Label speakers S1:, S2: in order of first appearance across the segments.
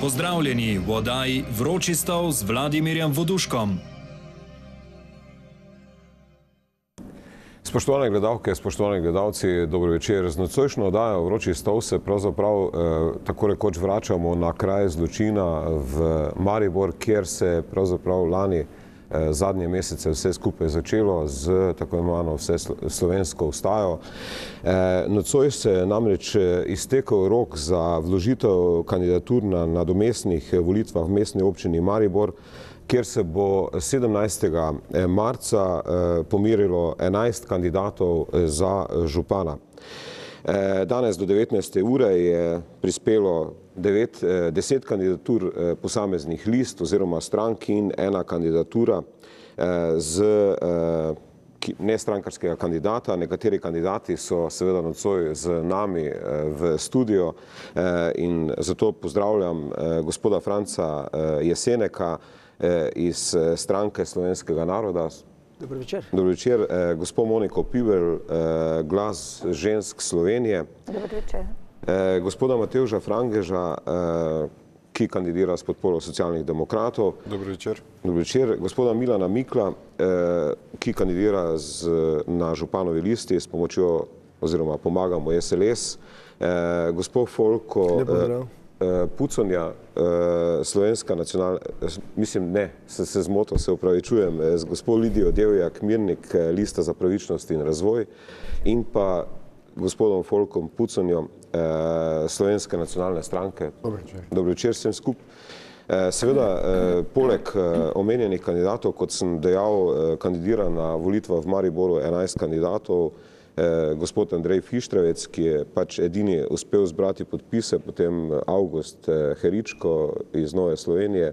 S1: Pozdravljeni v oddaji Vroči stol z Vladimirjem Voduškom.
S2: Spoštovane gledalke, spoštovani gledalci, dobro večer. Z nocojšnjo oddajo Vroči stol se pravzaprav tako rekoč vračamo na kraj zločina v Maribor, kjer se pravzaprav lani zadnje mesece vse skupaj začelo z tako imenovano vseslovensko vstajo. Nocoj se je namreč iztekel rok za vložitev kandidatur na nadomestnih volitvah v mestni občini Maribor, kjer se bo 17. marca pomerilo 11 kandidatov za župana. Danes do 19. ure je prispelo 10 kandidatur posameznih list oziroma strank in ena kandidatura z nestrankarskega kandidata. Nekateri kandidati so seveda nocoj z nami v studio in zato pozdravljam gospoda Franca Jeseneka iz stranke Slovenskega naroda.
S3: Dobro večer.
S2: Dobro večer. Gospod Moniko Pivel, Glas žensk Slovenije.
S4: Dobro večer.
S2: Gospoda Matevža Frangeža, ki kandidira s podporo Socialnih demokratov.
S5: Dobro večer.
S2: Dobro večer. Gospoda Milana Mikla, ki kandidira na županovi listi s pomočjo oziroma pomagamo SLS. Gospod Folko Puconja, Slovenska nacionalna, mislim ne, se zmotil, se upravičujem, z gospod Lidijo Devjak Mirnik, Lista za pravičnost in razvoj, in pa gospodom Folkom Puconjom, Slovenske nacionalne stranke. Dobro večer vsem skupaj. Seveda, poleg omenjenih kandidatov, kot sem dejal, kandidira na volitvah v Mariboru 11 kandidatov, gospod Andrej Fištravec, ki je pač edini uspel zbrati podpise, potem August Heričko iz Nove Slovenije,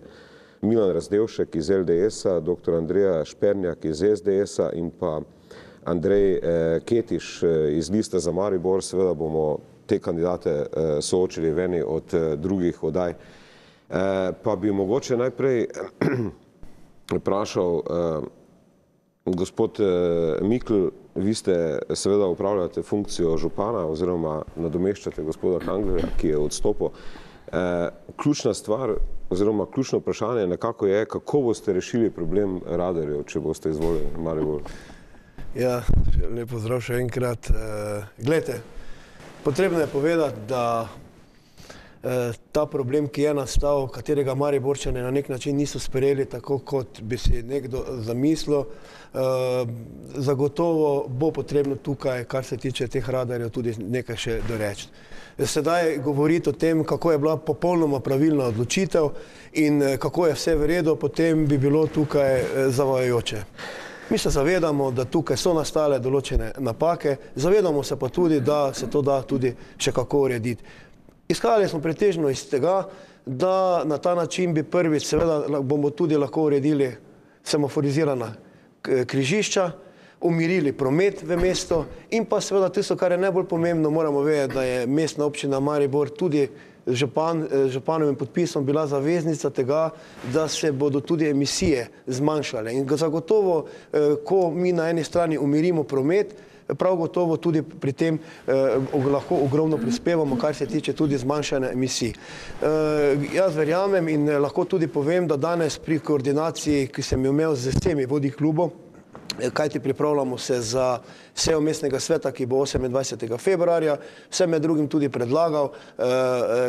S2: Milan Razdevšek iz LDS-a, dr. Andreja Špernjak iz SDS-a in pa Andrej Ketiš iz Liste za Maribor. Seveda bomo te kandidate soočili v eni od drugih oddaj. Pa bi mogoče najprej vprašal, gospod Mikl, vi ste seveda upravljate funkcijo župana oziroma nadomeščate gospoda Kanglerja, ki je odstopil. Ključna stvar oziroma ključno vprašanje nekako je, kako boste rešili problem radarjev, če boste izvoljeni v Mariboru?
S3: Ja, lep pozdrav še enkrat. Glejte, potrebno je povedati, da ta problem, ki je nastal, katerega Mariborčani na nek način niso sprejeli tako, kot bi si nekdo zamislil, zagotovo bo potrebno tukaj, kar se tiče teh radarjev, tudi nekaj še doreči. Sedaj govoriti o tem, kako je bila popolnoma pravilna odločitev in kako je vse v redu, potem bi bilo tukaj zavajajoče. Mi se zavedamo, da tukaj so nastale določene napake, zavedamo se pa tudi, da se to da tudi še kako urediti. Izhajali smo pretežno iz tega, da na ta način bi prvič, seveda bomo tudi lahko uredili semaforizirana križišča, umirili promet v mesto in pa seveda tisto, kar je najbolj pomembno, moramo vedeti, da je mestna občina Maribor tudi županovim podpisom bila zaveznica tega, da se bodo tudi emisije zmanjšale. In zagotovo, ko mi na eni strani umirimo promet, prav gotovo tudi pri tem lahko ogromno prispevamo, kar se tiče tudi zmanjšanja emisij. Jaz verjamem in lahko tudi povem, da danes pri koordinaciji, ki sem jo imel z vsemi vodji klubov, kajti pripravljamo se za sejo mestnega sveta, ki bo 28. februarja, sem med drugim tudi predlagal,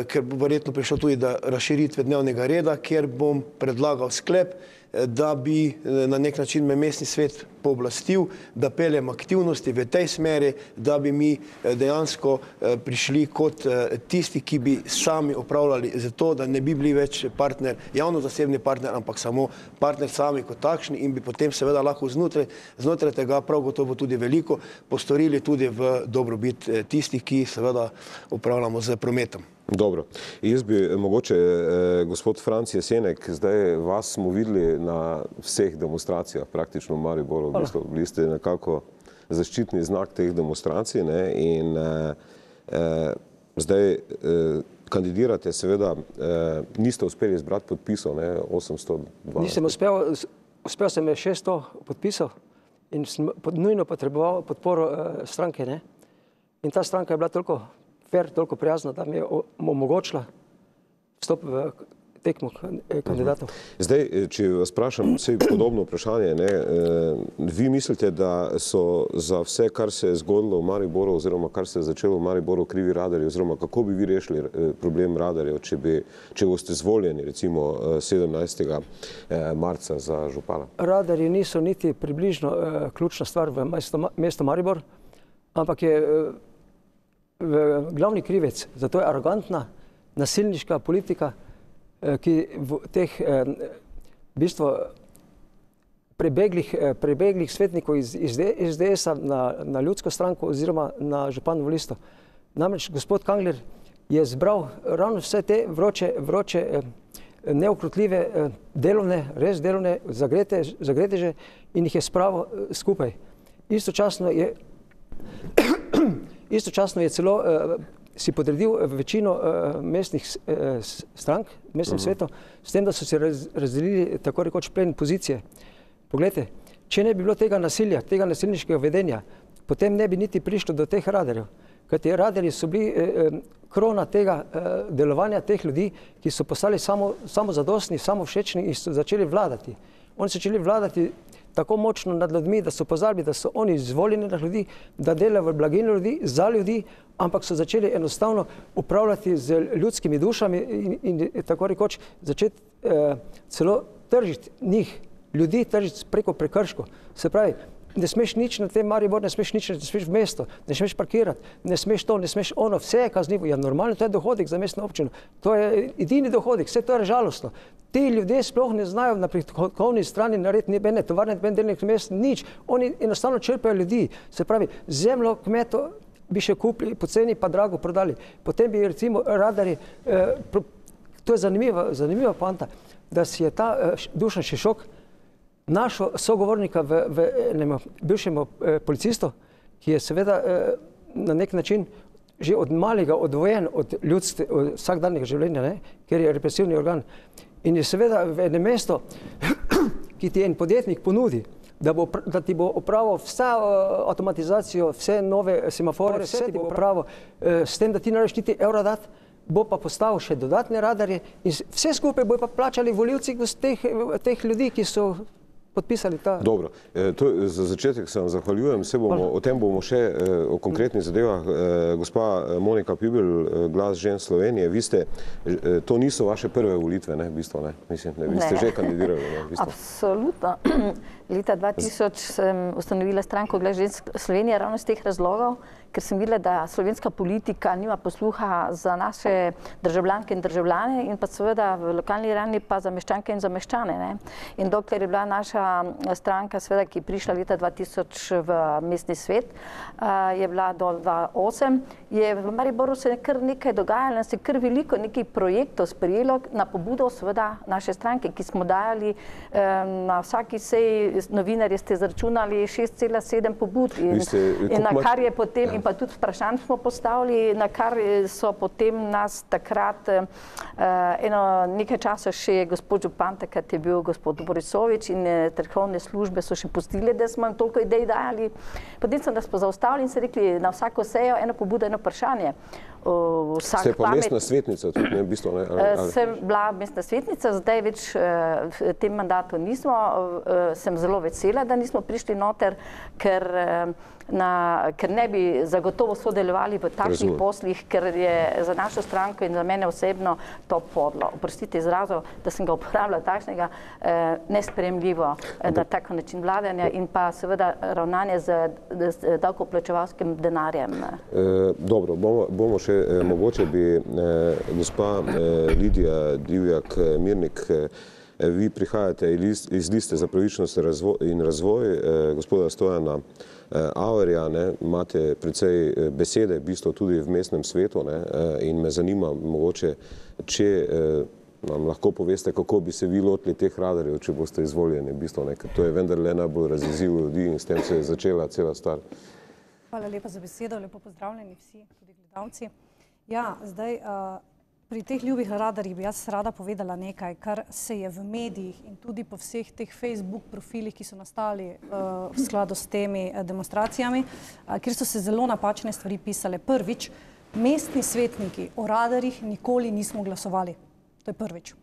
S3: ker bo verjetno prišlo tudi do razširitve dnevnega reda, kjer bom predlagal sklep, da bi na nek način me mestni svet pooblastil, da peljem aktivnosti v tej smeri, da bi mi dejansko prišli kot tisti, ki bi sami upravljali za to, da ne bi bili več partner, javno-zasebni partner, ampak samo partner sami kot takšni in bi potem seveda lahko znotraj tega prav gotovo tudi veliko postorili tudi v dobrobit tistih, ki seveda upravljamo z prometom.
S2: Dobro. Jaz bi mogoče, gospod Franc Jesenek, zdaj vas smo videli na vseh demonstracijah praktično v Mariboru. Bili ste nekako zaščitni znak teh demonstracij in zdaj kandidirate, seveda niste uspeli izbrati podpisov, 802.
S6: Nisem uspel sem 600 podpisov in sem nujno potreboval podporo stranke. In ta stranka je bila toliko fair, toliko prijazna, da mi je omogočila vstop v tekmo kandidatov.
S2: Zdaj, če vas vprašam, vse podobno vprašanje, ne, vi mislite, da so za vse, kar se je zgodilo v Mariboru, oziroma kar se je začelo v Mariboru, krivi radarji, oziroma kako bi vi rešili problem radarjev, če boste zvoljeni, recimo 17. marca za župana?
S6: Radarji niso niti približno ključna stvar v mestu Maribor, ampak je glavni krivec, zato je arogantna, nasilniška politika, ki v teh v bistvu prebeglih svetnikov iz SDS-a na ljudsko stranko oziroma na županovo listo. Namreč gospod Kangler je zbral ravno vse te vroče neukrotljive, res delovne zagreteže in jih je spravil skupaj. Istočasno je celo si podredil večino mestnih strank v mestnem svetu, s tem, da so se razdelili tako rekoč plen pozicije. Poglejte, če ne bi bilo tega nasilja, tega nasilniškega vedenja, potem ne bi niti prišlo do teh radarjev. Kajti radarji so bili krona tega delovanja teh ljudi, ki so postali samozadostni, samovšečni in so začeli vladati. Oni so začeli vladati tako močno nad ljudmi, da so pozabili, da so oni izvoljeni nad ljudi, da delajo v blagini ljudi, za ljudi, ampak so začeli enostavno upravljati z ljudskimi dušami in tako rekoč začeti celo tržiti njih, ljudi tržiti preko prekrškov. Se pravi, ne smeš nič na tem Maribor, ne smeš nič, ne smeš v mesto, ne smeš parkirati, ne smeš to, ne smeš ono, vse je kaznivo. Ja, normalno, to je dohodek za mestno občino. To je edini dohodek, vse to je žalostno. Ti ljudje sploh ne znajo na prihodkovni strani narediti nobene tovarne, nobene delovnih mest, nič. Oni enostavno črpajo ljudi. Se pravi, zemljo kmeto bi še kupili, poceni pa drago prodali. Potem bi recimo radarji, to je zanimiva poanta, da si je ta Dušan Šišok našo sogovornika v bivšemu policistu, ki je seveda na nek način že od malega odvojen od vsakdanjega življenja, ker je represivni organ. In je seveda v enem mestu, ki ti en podjetnik ponudi, da ti bo opravil vsa avtomatizacijo, vse nove semafore, vse ti bo opravil, s tem, da ti ne moreš niti evra dati, bo pa postavil še dodatne radarje in vse skupaj bo pa plačali volivci teh ljudi, ki so podpisali ta...
S2: Dobro, za začetek se vam zahvaljujem, o tem bomo še o konkretnih zadevah. Gospa Monika Pibel, Glas žen Slovenije, vi ste, to niso vaše prve volitve, v bistvu, mislim, vi ste že kandidirali, v bistvu.
S4: Absolutno. Leta 2000 sem ustanovila stranko Glas žen Slovenije ravno iz teh razlogov, ker sem videla, da slovenska politika nima posluha za naše državljanke in državljane in pa seveda v lokalni ravni pa za meščanke in za meščane. In dokler je bila naša stranka, seveda, ki je prišla leta 2000 v mestni svet, je bila do 2008, je v Mariboru se kar nekaj dogajalo, se kar veliko nekaj projektov sprejelo na pobudo seveda naše stranke, ki smo dajali na vsaki seji, novinarji ste zračunali 6,7 pobud in na kar je potem in pa tudi vprašanj smo postavili, na kar so potem nas takrat nekaj časa še gospod župan, takrat je bil gospod Borisovič in trhovne službe so še pustili, da smo jim toliko idej dajali. Potem so nas pozaustavili in se rekli na vsako sejo eno pobudo, eno vprašanje.
S2: Ste pa mestna svetnica tudi, v bistvu, ne?
S4: Sem bila mestna svetnica, zdaj več v tem mandatu nismo. Sem zelo vesela, da nismo prišli noter, ker ne bi zagotovo sodelovali v takšnih poslih, ker je za našo stranko in za mene osebno to podlo. Oprostite izrazu, da sem ga uporabljala takšnega nesprejemljivo na tak način vladanja in pa seveda ravnanje z davkoplačevalskim denarjem.
S2: Dobro, bomo še, mogoče bi gospa Lidija Divjak Mirnik, vi prihajate iz liste za pravičnost in razvoj gospoda Stojana Auerja, imate precej besede, v bistvu tudi v mestnem svetu in me zanima mogoče, če nam lahko poveste, kako bi se vi lotili teh radarjev, če boste izvoljeni, v bistvu, ker to je vendarle najbolj razjezilo ljudi in s tem se je začela cela stvar.
S5: Hvala lepa za besedo, lepo pozdravljeni vsi, tudi gledalci. Ja, zdaj pri teh ljubih radarjih bi jaz rada povedala nekaj, kar se je v medijih in tudi po vseh teh Facebook profilih, ki so nastali v skladu s temi demonstracijami, kjer so se zelo napačne stvari pisale. Prvič, mestni svetniki o radarjih nikoli nismo glasovali. To je prvič.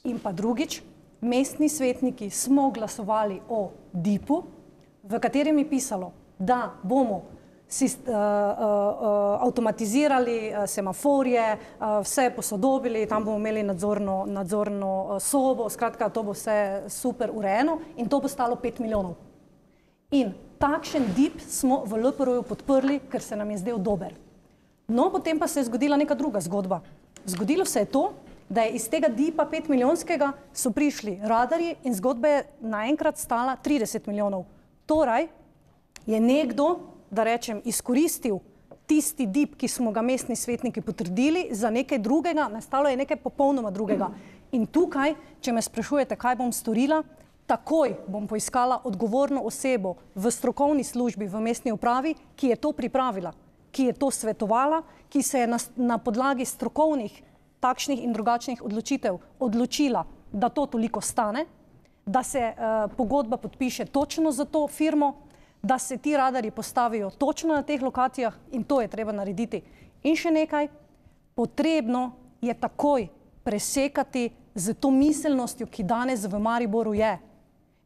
S5: In pa drugič, mestni svetniki smo glasovali o DIP-u, v katerem je pisalo, da bomo avtomatizirali semaforje, vse posodobili, tam bomo imeli nadzorno sobo, skratka, to bo vse super urejeno in to bo stalo 5 milijonov. In takšen DIP smo v LPR-ju podprli, ker se nam je zdel dober. No, potem pa se je zgodila neka druga zgodba. Zgodilo se je to, da je iz tega DIP-a 5 milijonskega so prišli radarji in zgodba je naenkrat stala 30 milijonov. Torej je nekdo, da rečem, izkoristil tisti DIP, ki smo ga mestni svetniki potrdili, za nekaj drugega, nastalo je nekaj popolnoma drugega. In tukaj, če me sprašujete, kaj bom storila, takoj bom poiskala odgovorno osebo v strokovni službi v mestni upravi, ki je to pripravila, ki je to svetovala, ki se je na podlagi strokovnih takšnih in drugačnih odločitev odločila, da to toliko stane, da se pogodba podpiše točno za to firmo, da se ti radarji postavijo točno na teh lokacijah in to je treba narediti. In še nekaj, potrebno je takoj presekati z to miselnostjo, ki danes v Mariboru je.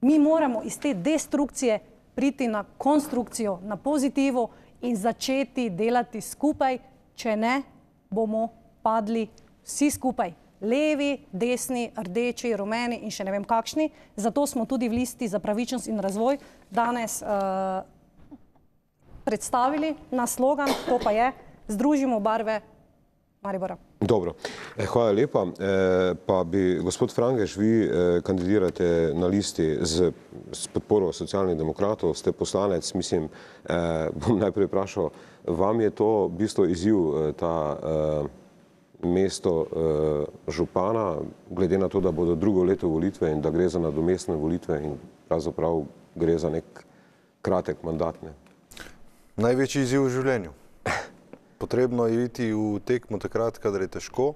S5: Mi moramo iz te destrukcije priti na konstrukcijo, na pozitivo in začeti delati skupaj, če ne bomo padli vsi skupaj. Levi, desni, rdeči, rumeni in še ne vem kakšni. Zato smo tudi v Listi za pravičnost in razvoj danes predstavili na slogan, to pa je Združimo barve Maribora.
S2: Dobro, hvala lepa. Pa bi, gospod Frangež, vi kandidirate na listi s podporo Socialnih demokratov, ste poslanec, mislim, bom najprej vprašal, vam je to v bistvu izziv, ta mesto župana, glede na to, da bodo drugo leto volitve in da gre za nadomestne volitve in pravzaprav gre za nek kratek mandat, ne?
S7: Največji izziv v življenju. Potrebno je iti v tekmo takrat, kadar je težko.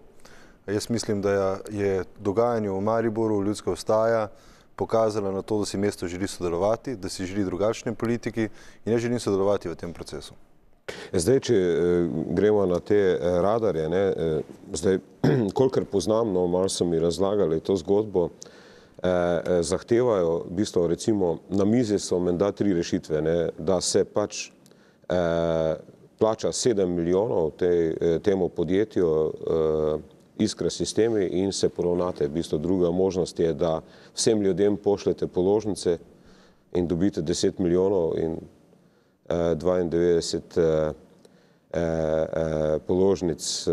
S7: Jaz mislim, da je dogajanje v Mariboru, ljudska vstaja, pokazala na to, da si mesto želi sodelovati, da si želi drugačne politiki in jaz želim sodelovati v tem procesu.
S2: Zdaj, če gremo na te radarje, ne, zdaj, kolikor poznam, no, malo so mi razlagali to zgodbo, zahtevajo, v bistvu, recimo, na mizi so menda 3 rešitve, ne, da se pač plača 7 milijonov temu podjetju Iskra Sistemi in se poravnate. V bistvu druga možnost je, da vsem ljudem pošljete položnice in dobite 10 milijonov in 92 položnic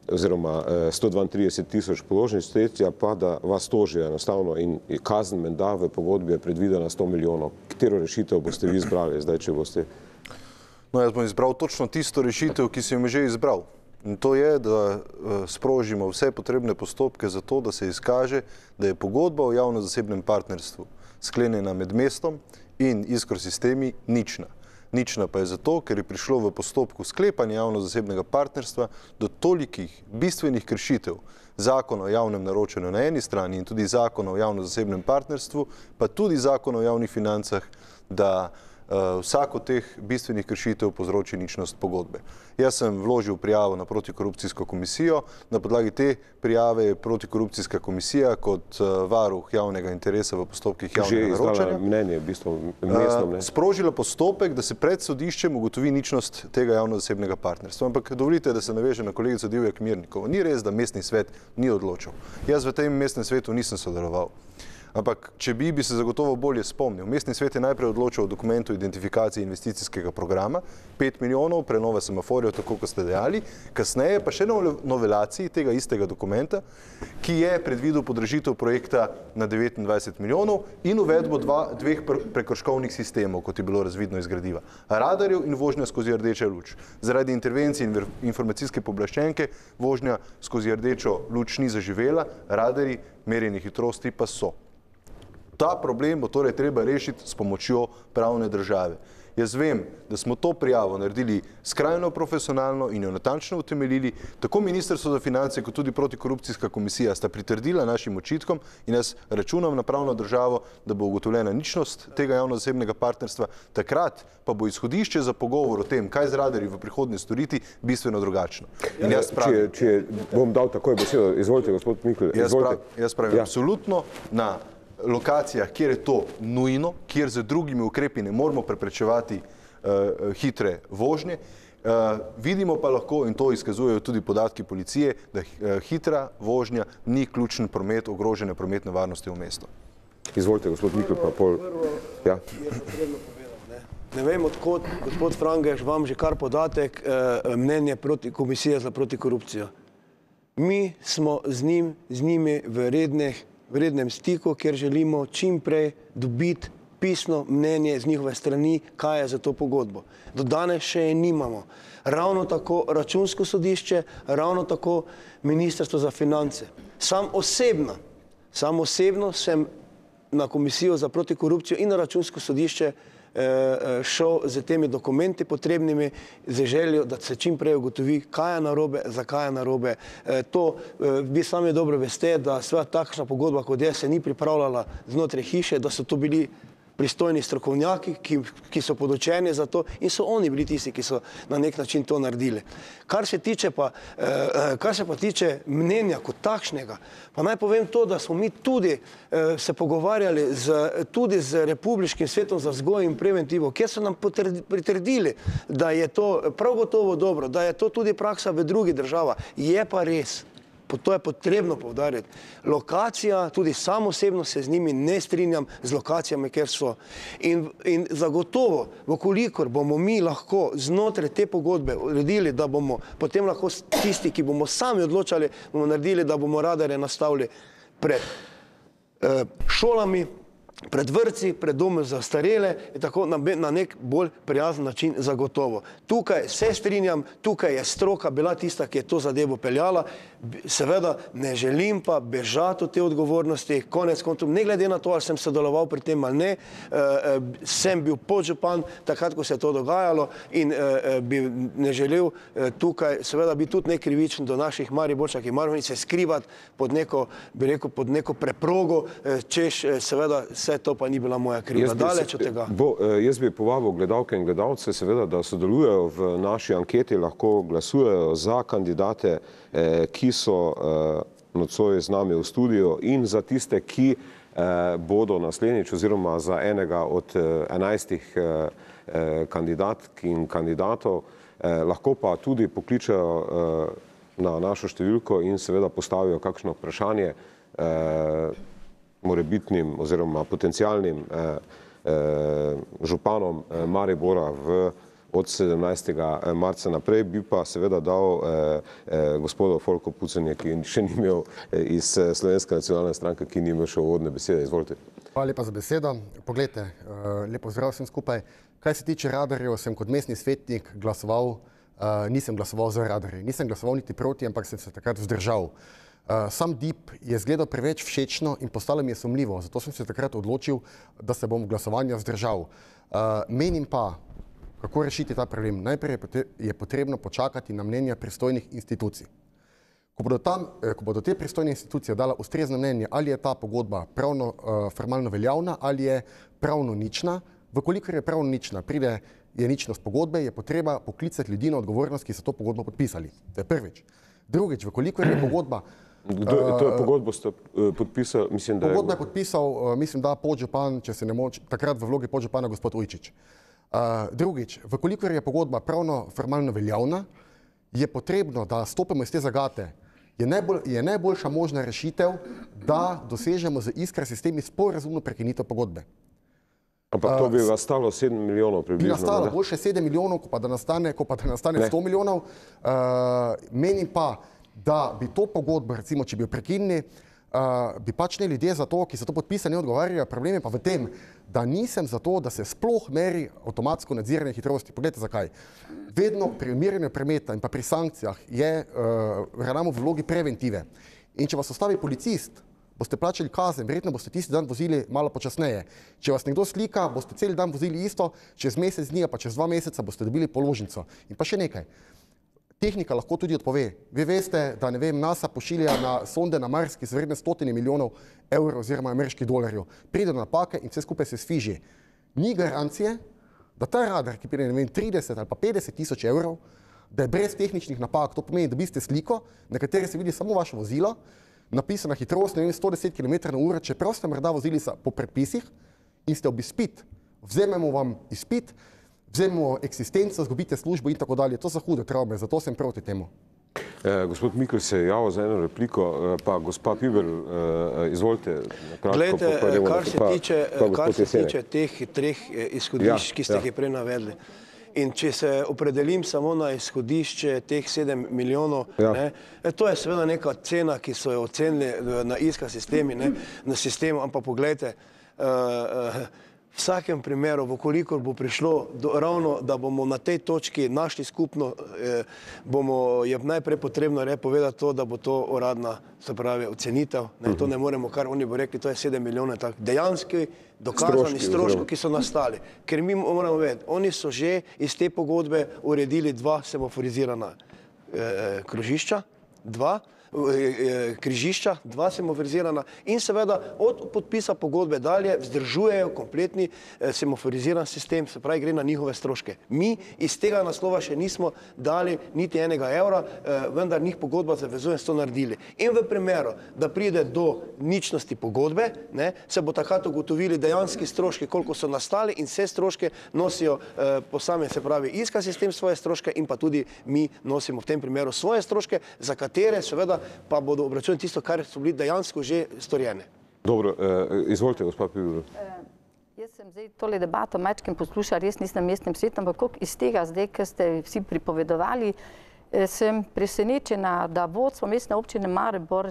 S2: oziroma 132 tisoč položnic, tretja pa, da vas tožijo enostavno in kazen menda v pogodbi je predvidena 100 milijonov. Katero rešitev boste vi izbrali zdaj, če boste?
S7: No, jaz bom izbral točno tisto rešitev, ki sem jo že izbral. In to je, da sprožimo vse potrebne postopke za to, da se izkaže, da je pogodba o javno-zasebnem partnerstvu sklenjena med mestom in Iskro Sistemi nična. Nična pa je zato, ker je prišlo v postopku sklepanja javno-zasebnega partnerstva do tolikih bistvenih kršitev zakona o javnem naročanju na eni strani in tudi zakona o javno-zasebnem partnerstvu, pa tudi zakona o javnih financah, da vsako teh bistvenih kršitev povzroči ničnost pogodbe. Jaz sem vložil prijavo na protikorupcijsko komisijo, na podlagi te prijave je protikorupcijska komisija kot varuh javnega interesa v postopkih javnega naročanja
S2: že izdala mnenje, v bistvu mestno mnenje.
S7: Sprožila postopek, da se pred sodiščem ugotovi ničnost tega javno-zasebnega partnerstva. Ampak dovolite, da se naveže na kolegico Divjak Mirnikovo. Ni res, da mestni svet ni odločil. Jaz v tem mestnem svetu nisem sodeloval. Ampak, če bi se zagotovo bolje spomnil. Mestni svet je najprej odločil o dokumentu identifikacije investicijskega programa, 5 milijonov, prenove semaforjev, tako kot ste dejali, kasneje pa še novelaciji tega istega dokumenta, ki je predvidel podražitev projekta na 29 milijonov in uvedbo dveh prekrškovnih sistemov, kot je bilo razvidno iz gradiva. Radarjev in vožnja skozi rdečo luč. Zaradi intervencij informacijske pooblaščenke vožnja skozi rdečo luč ni zaživela, radarji merjenja hitrosti pa so. Ta problem bo torej treba rešiti s pomočjo pravne države. Jaz vem, da smo to prijavo naredili skrajno profesionalno in jo natančno utemeljili. Tako Ministrstvo za finance kot tudi protikorupcijska komisija sta pritrdila našim očitkom in jaz računam na pravno državo, da bo ugotovljena ničnost tega javno-zasebnega partnerstva. Takrat pa bo izhodišče za pogovor o tem, kaj z radarji v prihodnje storiti, bistveno drugačno. In jaz pravim,
S2: če bom dal takoj besedo, izvolite, gospod Mikl.
S7: Jaz pravim, absolutno na lokacijah, kjer je to nujno, kjer z drugimi ukrepi ne moramo preprečevati hitre vožnje. Vidimo pa lahko, in to izkazujejo tudi podatki policije, da hitra vožnja ni ključen promet, ogrožene prometne varnosti v mestu.
S2: Izvolite, gospod Mikl, pa pol. Ja.
S3: Ne vem, odkot, gospod Frangež, vam že kar podatek mnenje Komisije za protikorupcijo. Mi smo z njimi v rednem stiku, kjer želimo čim prej dobiti pisno mnenje z njihove strani, kaj je za to pogodbo. Do danes še je nimamo. Ravno tako Računsko sodišče, ravno tako Ministrstvo za finance. Sam osebno sem na Komisijo za protikorupcijo in na Računsko sodišče šel z temi dokumenti potrebnimi, z željo, da se čim prej ugotovi, kaj je narobe, zakaj je narobe. To vi sami dobro veste, da sva takšna pogodba, kot je, se ni pripravljala znotraj hiše, da so to bili pristojni strokovnjaki, ki so podočeni za to in so oni bili tisti, ki so na nek način to naredili. Kar se pa tiče mnenja kot takšnega, pa naj povem to, da smo mi tudi se pogovarjali tudi z Republiškim svetom za vzgojo in preventivo, kjer so nam pritrdili, da je to prav gotovo dobro, da je to tudi praksa v drugih državah. Je pa res. To je potrebno poudariti. Lokacija, tudi sam osebno se z njimi ne strinjam z lokacijami, kjer so. In zagotovo, vkolikor bomo mi lahko znotraj te pogodbe uredili, da bomo potem lahko tisti, ki bomo sami odločali, bomo naredili, da bomo radarje nastavili pred šolami, pred vrtci, pred domu za starele in tako na nek bolj prijazen način zagotovo. Tukaj se strinjam, tukaj je stroka bila tista, ki je to zadevo peljala. Seveda ne želim pa bežati od te odgovornosti, konec koncev, ne glede na to, ali sem sodeloval pri tem ali ne, sem bil podžupan takrat, ko se je to dogajalo in bi ne želel tukaj seveda biti tudi nekrivičen do naših Mariborčank in Mariborčanov in se skrivati pod neko, bi rekel, pod neko preprogo, češ seveda vse to pa ni bila moja krivda. Daleč od tega.
S2: Jaz bi povabil gledalke in gledalce seveda, da sodelujejo v naši anketi, lahko glasujejo za kandidate, ki so nocoj z nami v studiu in za tiste, ki bodo naslednjič oziroma za enega od 11 kandidatk in kandidatov, lahko pa tudi pokličejo na našo številko in seveda postavijo kakšno vprašanje morebitnim oziroma potencialnim županom Maribora od 17. marca naprej. Bi pa seveda dal gospodu Folku Pucanje, ki še ni imel iz Slovenske nacionalne stranke, ki ni imel še uvodne besede. Izvolite.
S8: Hvala lepa za besedo. Poglejte, lepo zdrav vsem skupaj. Kaj se tiče radarjev, sem kot mestni svetnik glasoval, nisem glasoval za radarje. Nisem glasoval niti proti, ampak sem se takrat vzdržal. Sam DIP je izgledal preveč všečno in postalo mi je sumljivo, zato sem se takrat odločil, da se bom glasovanja vzdržal. Menim pa, kako rešiti ta problem. Najprej je potrebno počakati na mnenja pristojnih institucij. Ko bodo te pristojne institucije dala ustrezno mnenje, ali je ta pogodba pravno formalno veljavna ali je pravno nična, vkolikor je pravno nična, je ničnost pogodbe, je potreba poklicati ljudi na odgovornost, ki so to pogodbo podpisali. To je prvič. Drugič, vkolikor je pogodba
S2: Pogodbo ste podpisali, mislim, da je...
S8: Pogodbo je podpisal, mislim, da podžupan, če se ne moči, takrat v vlogi podžupana gospod Ujčič. Drugič, vkolikor je pogodba pravno formalno veljavna, je potrebno, da stopimo iz te zagate. Je najboljša možna rešitev, da dosežemo z Iskra sistemi sporazumno prekinitev pogodbe.
S2: Ampak to bi vas stalo 7 milijonov približno.
S8: Bi nas stalo boljše 7 milijonov, ko pa da nastane 100 milijonov. Menim pa, da bi to pogodbo, recimo, če bi jo prekinili, bi pač ne ljudje za to, ki so to podpisali, ne odgovarjajo. Problem je pa v tem, da nisem za to, da se sploh meri avtomatsko nadziranje hitrosti. Poglejte, zakaj. Vedno pri umirjanju prometa in pa pri sankcijah je ravnamo v vlogi preventive. In če vas ostavi policist boste plačali kazen, verjetno boste tisti dan vozili malo počasneje. Če vas nekdo slika, boste cel dan vozili isto, čez mesec dni, pa čez 2 meseca boste dobili položnico. In pa še nekaj. Tehnika lahko tudi odpove. Vi veste, da ne vem, NASA pošilja na sonde na Mars, ki so vredne 100 milijonov evrov oziroma ameriških dolarjev. Pride do napake in vse skupaj se sfiži. Ni garancije, da ta radar, ki pride, ne vem, 30 ali pa 50 tisoč evrov, da je brez tehničnih napak. To pomeni, da biste sliko, na kateri se vidi samo vaše vozilo, napisana hitrost, ne vem, 110 km/h, čeprav ste morda vozili po predpisih in ste ob izpit. Vzememo vam izpit, vzememo eksistenco, zgubite službo in tako dalje. To so hude travme, zato sem proti temu.
S2: Gospod Mikl se je javil za eno repliko, pa gospa Pibel, izvolite.
S3: Glejte, kar se tiče teh 3 izhodišč, ki ste jih prej navedli. In če se opredelim samo na izhodišče teh 7 milijonov, to je seveda neka cena, ki so jo ocenili na ISKA sistemu, ampak pogledajte, v vsakem primeru, vkolikor bo prišlo ravno, da bomo na tej točki našli skupno, je najprej potrebno povedati to, da bo to uradna, se pravi, ocenitev. To ne moremo, kar oni bo rekli, to je 7 milijonov, dejanski dokazani stroški, ki so nastali. Ker mi moramo vedeti, oni so že iz te pogodbe uredili 2 semaforizirana krožišča, 2 semaforizirana in seveda od podpisa pogodbe dalje vzdržujejo kompletni semaforiziran sistem, se pravi, gre na njihove stroške. Mi iz tega naslova še nismo dali niti enega evra, vendar njih pogodba zavezuje, so naredili. In v primeru, da pride do ničnosti pogodbe, se bo takrat ugotovili dejanski stroški, koliko so nastali in vse stroške nosijo posamezni, se pravi, ISKA sistem svoje stroške in pa tudi mi nosimo v tem primeru svoje stroške, za katere seveda pa bodo obračunali tisto, kar so bili dejansko že storjene.
S2: Dobro, izvolite, gospod Pibel.
S4: Jaz sem zdaj tole debato majčkim poslušala, res nisem na mestnem svetu, ampak koliko iz tega zdaj, kar ste vsi pripovedovali, sem presenečena, da vodstvo mestne občine Maribor,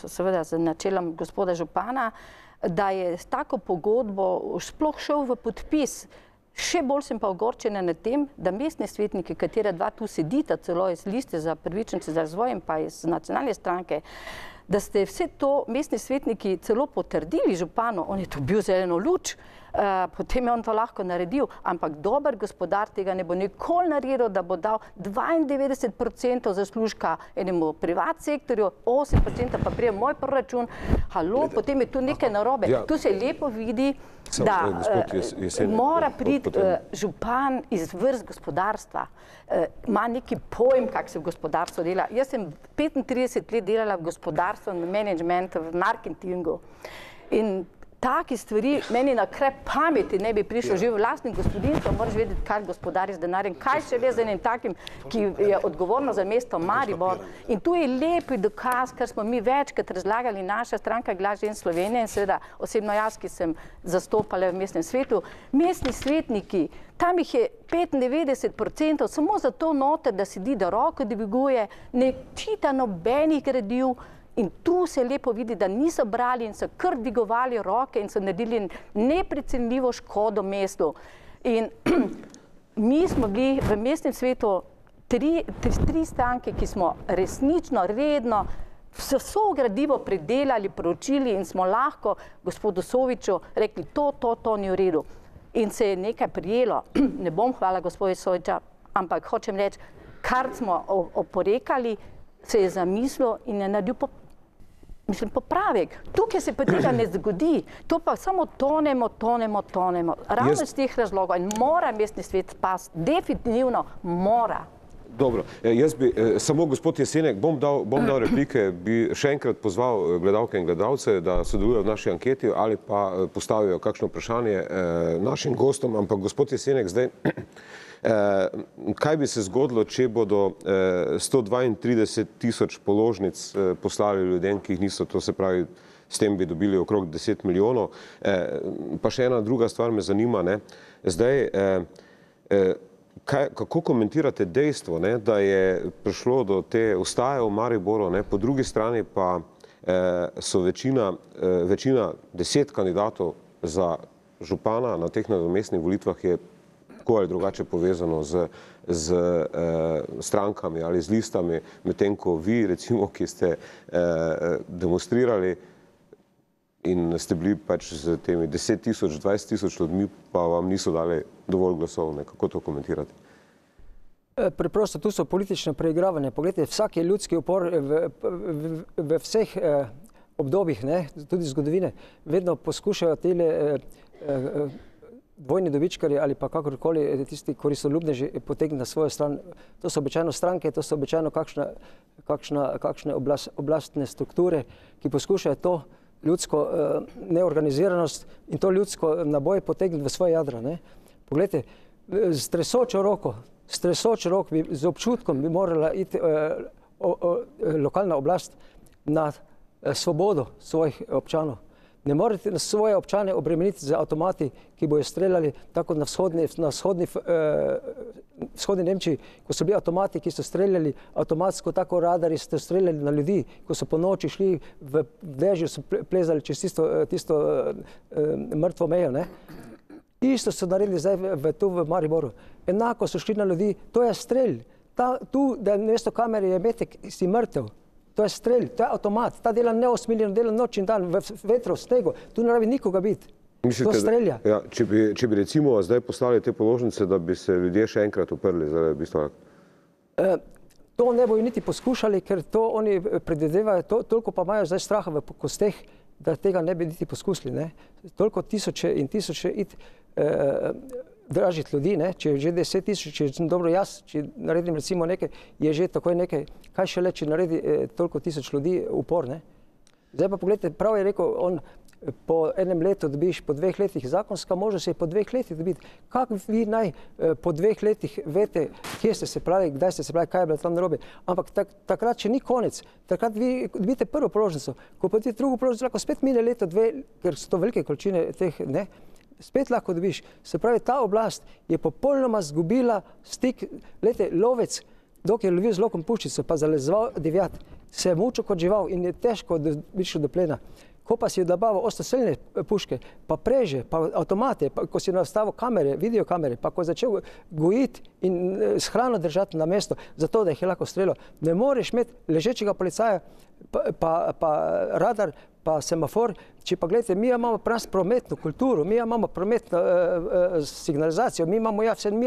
S4: seveda z načelom gospoda župana, da je s tako pogodbo sploh šel v podpis. Še bolj sem pa ogorčena nad tem, da mestni svetniki, katera 2 tu sedita celo iz liste za pravičnost za razvoj in pa iz nacionalne stranke, da ste vse to mestni svetniki celo potrdili županu, on je to bil zeleno luč, potem je on to lahko naredil, ampak dober gospodar tega ne bo nikoli naredil, da bo dal 92% zaslužka enemu privat sektorju, 8% pa prije moj proračun, potem je tu nekaj narobe. Tu se lepo vidi, da mora priti župan iz vrst gospodarstva, ima neki pojem, kako se v gospodarstvu dela. Jaz sem 35 let delala v gospodarstvu, v menedžmentu, v marketingu in taki stvari meni na krep pameti ne bi prišel že v lastnem gospodinstvu, moraš vedeti, kaj gospodari z denarjem, kaj še le z enim takim, ki je odgovorno za mesto Maribor. In tu je lepi dokaz, kar smo mi večkrat razlagali, naša stranka Glas žensk Slovenije in seveda osebno jaz, ki sem zastopala v mestnem svetu, mestni svetniki, tam jih je 95% samo zato noter, da sedi, da roko dviguje, ne čita nobenih gradiv. In tu se lepo vidi, da niso brali in so kar dvigovali roke in so naredili neprecenljivo škodo mestu. In mi smo bili v mestnem svetu 3 stranke, ki smo resnično, redno vso gradivo predelali, proučili in smo lahko gospodu Soviču rekli, to ni v redu. In se je nekaj prijelo, ne bom hvala gospodu Soviča, ampak hočem reči, kar smo oporekali, se je zamislil in je naredil popravek. Tukaj se pa tega ne zgodi. To pa samo tonemo. Ravno iz teh razlogov. In mora mestni svet spasti. Definitivno mora.
S2: Dobro, jaz bi, samo gospod Jesenek, bom dal replike, bi še enkrat pozval gledalke in gledalce, da sodelujo v naši anketi ali pa postavijo kakšno vprašanje našim gostom, ampak gospod Jesenek, zdaj, kaj bi se zgodilo, če bodo 132 tisoč položnic poslali ljudem, ki jih niso, to se pravi, s tem bi dobili okrog 10 milijonov. Pa še ena druga stvar me zanima, zdaj, kako komentirate dejstvo, da je prišlo do te ustaje v Mariboru, po drugi strani pa so večina 10 kandidatov za župana na teh nadomestnih volitvah je tako ali drugače povezano z strankami ali z listami, medtem ko vi, recimo, ki ste demonstrirali, in ste bili pač z temi 10 tisoč, 20 tisoč ljudmi, pa vam niso dali dovolj glasov. Kako to komentirate?
S6: Preprosto, tu so politične preigravanja. Poglejte, vsak je ljudski upor v vseh obdobjih, tudi zgodovine, vedno poskušajo tele vojni dobičkarji ali pa kakorkoli tisti koristoljubneži potegniti na svojo stran. To so običajno stranke, to so običajno kakšne oblastne strukture, ki poskušajo to ljudsko neorganiziranost in to ljudsko naboj potegniti v svoje jadra. Poglejte, z tresočo roko, z občutkom bi morala iti lokalna oblast na svobodo svojih občanov. Ne morete svoje občane obremeniti z avtomati, ki bojo streljali tako na vzhodni Nemčiji, ko so bili avtomati, ki so streljali avtomatsko, tako radari so streljali na ljudi, ko so po noči šli v dežju, so plezali čez tisto mrtvo mejo. Isto so naredili zdaj tu v Mariboru. Enako so šli na ljudi, to je strelj. Tu, da mesto kamere je metek, si mrtev. To je strelj, to je avtomat, ta dela neusmiljeno, dela noč in dan, v vetru, v snegu, tu ne rabi nikoga biti. To strelja.
S2: Ja, če bi recimo zdaj poslali te položnice, da bi se ljudje še enkrat uprli, zdaj v bistvu.
S6: To ne bojo niti poskušali, ker to oni predvidevajo, toliko pa imajo zdaj straha v kosteh, da tega ne bi niti poskusili. Toliko tisoče in tisoče dražiti ljudi, če je že 10 tisoč, če je dobro jaz, če naredim recimo nekaj, je že takoj nekaj, kaj šele, če naredi toliko tisoč ljudi upor. Zdaj pa pogledajte, prav je rekel, on po enem letu dobiš, po 2 letih, zakonska možnost je po 2 letih dobiti. Kako vi naj po 2 letih veste, kje ste se pravi, kdaj ste se pravi, kaj je bilo tam narobe. Ampak takrat še ni konec, takrat vi dobite prvo položnico, ko pa ti drugo položnico, lahko spet mine leto, 2, ker so to velike količine teh, spet lahko dobiš. Se pravi, ta oblast je popolnoma zgubila stik. Glejte, lovec, dokler je lovil z lokom puščico, pa zalezoval divjad, se je mučil kot žival in je težko biti do plena. Ko pa si je dobavil ostrostrelne puške, pa preže, pa avtomate, pa ko si nastavil kamere, videokamere, pa ko je začel gojiti in s hrano držati na mesto, zato da jih je lahko streljal, ne moreš imeti ležečega policaja, pa radar, pa semafor. Če pa gledajte, mi imamo prometno kulturo, mi imamo prometno signalizacijo, mi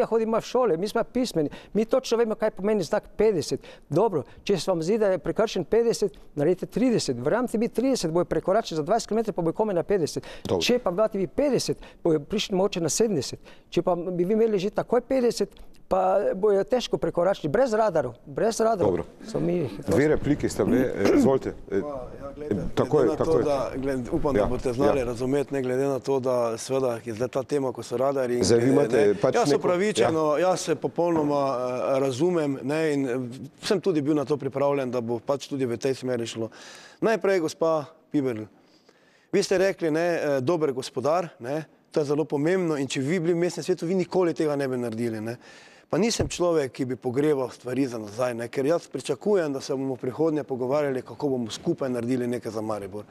S6: hodimo v šole, mi smo pismeni, mi točno vemo, kaj pomeni znak 50. Dobro, če se vam zdi, da je prekršen 50, naredite 30. Verjamete mi, 30 bojo prekoračili za 20 km, pa bojo komaj na 50. Dobro. Če pa bi vi 50, bojo prišli mogoče na 70. Če pa bi vi imeli že takoj 50, pa bojo težko prekoračili, brez radarov.
S2: Dobro. Dve repliki ste bili, izvolite. Takoj.
S3: Upam, da boste znali razumeti, ne glede na to, da seveda je zdaj ta tema, ko so radari. Jaz opravičeno, jaz se popolnoma razumem in sem tudi bil na to pripravljen, da bo pač tudi v tej smeri šlo. Najprej, gospa Piberl, vi ste rekli, dober gospodar, to je zelo pomembno in če vi bili v mestnem svetu, vi nikoli tega ne bi naredili. Pa nisem človek, ki bi pogreval stvari za nazaj, ker jaz pričakujem, da se bomo v prihodnje pogovarjali, kako bomo skupaj naredili nekaj za Maribor.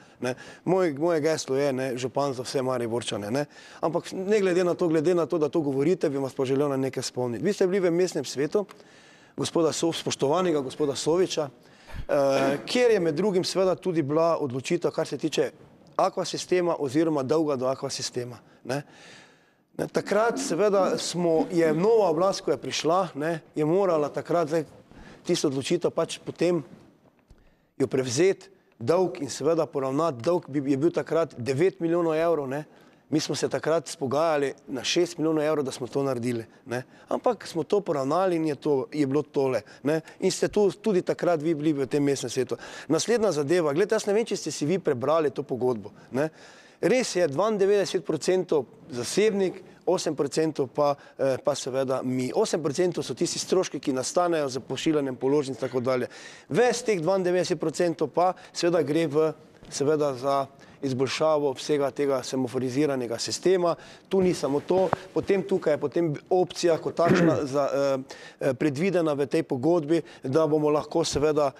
S3: Moje geslo je župan za vse Mariborčane. Ampak ne glede na to, da to govorite, bi vas pa želel na nekaj spomniti. Vi ste bili v mestnem svetu spoštovanega gospoda Soviča, kjer je med drugim seveda tudi bila odločitev, kar se tiče akvasistema oziroma dolga do akvasistema. Takrat seveda je nova oblast, ko je prišla, je morala takrat tisto odločitev pač potem jo prevzeti dolg in seveda poravnati dolg, je bil takrat 9 milijonov evrov, mi smo se takrat spogajali na 6 milijonov evrov, da smo to naredili, ampak smo to poravnali in je bilo tole, in ste tudi takrat vi bili v tem mestnem svetu. Naslednja zadeva, gledajte, jaz ne vem, če ste si vi prebrali to pogodbo, res je 92% zasebnik, 8% pa seveda mi. 8% so tisti stroški, ki nastanejo za pošiljanjem položnic in tako dalje. Ves teh 92% pa seveda gre seveda za izboljšavo vsega tega semaforiziranega sistema. Tu ni samo to, potem tukaj je potem opcija kot takšna predvidena v tej pogodbi, da bomo lahko seveda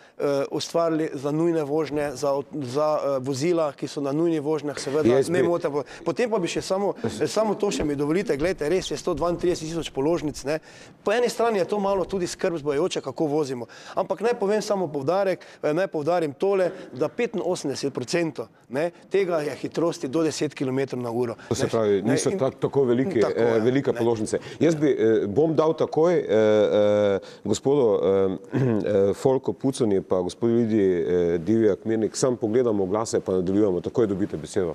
S3: ustvarili za nujne vožnje, za vozila, ki so na nujnih vožnjah, seveda ne moteno. Potem pa bi še samo to še mi dovolili govorite, gledajte, res je 132 000 položnic, ne. Po eni strani je to malo tudi skrb zbujajoče, kako vozimo. Ampak naj povem samo naj povdarim tole, da 85% tega je hitrosti do 10 km/h.
S2: To se pravi, niso tako velike položnice. Jaz bom dal takoj gospodu Folko Puconi pa gospodu Lidiji Divjak Mirnik, sam pogledamo glase pa nadaljujemo, takoj dobite besedo.